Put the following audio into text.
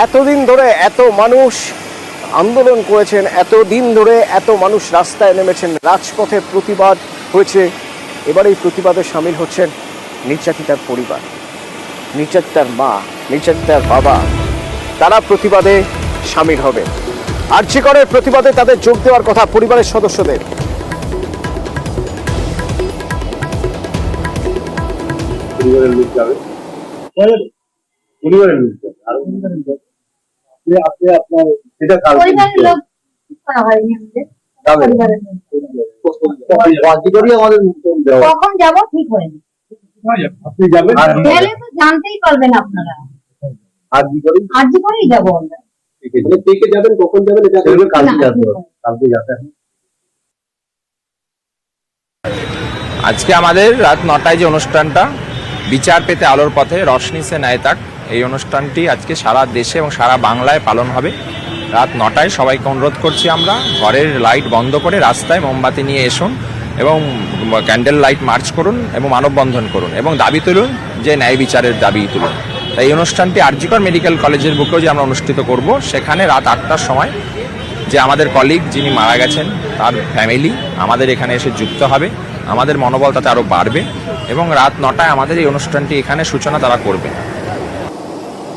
এতদিন ধরে এত মানুষ আন্দোলন করেছেন, এতদিন ধরে এত মানুষ রাস্তায় নেমেছেন, রাজপথে প্রতিবাদ হয়েছে। এবার এই প্রতিবাদে সামিল হচ্ছেন নির্যাতিতার পরিবার, নির্যাতিতার মা, নির্যাতিতার বাবা। তারা প্রতিবাদে সামিল হবে। আরজি করের প্রতিবাদে তাদের যোগ দেওয়ার কথা পরিবারের সদস্যদের। পরিবারের লোক যাবে, পরিবারের লোক যাবে, আর পরিবারের লোক আপনি আপনার সেটা পরিবারের লোক করা হয়নি আমাদের পরিবারের লোক। আমাদের কখন যাব ঠিক হয়নি, আপনি যাবেন গেলে তো জানতেই পারবেন আপনারা। আরজি করেই যাবো আমরা। থেকে যাবেন, কখন যাবেন এটা কালকে যাবেন, কালকে যাবেন। আজকে আমাদের রাত 9টায় যে অনুষ্ঠানটা, বিচার পেতে আলোর পথে রশনি সে ন্যায় তাক, এই অনুষ্ঠানটি আজকে সারা দেশে এবং সারা বাংলায় পালন হবে। রাত 9টায় সবাইকে অনুরোধ করছি আমরা, ঘরের লাইট বন্ধ করে রাস্তায় মোমবাতি নিয়ে এসুন এবং ক্যান্ডেল লাইট মার্চ করুন এবং মানববন্ধন করুন এবং দাবি তুলুন, যে ন্যায় বিচারের দাবি তুলুন। তাই এই অনুষ্ঠানটি আরজি কর মেডিকেল কলেজের বুকেও যে আমরা অনুষ্ঠিত করব, সেখানে রাত 8টার সময় যে আমাদের কলিগ যিনি মারা গেছেন তার ফ্যামিলি আমাদের এখানে এসে যুক্ত হবে। আমাদের মনোবল তাতে আরও বাড়বে এবং রাত 9টায় আমাদের এই অনুষ্ঠানটি এখানে সূচনা তারা করবে।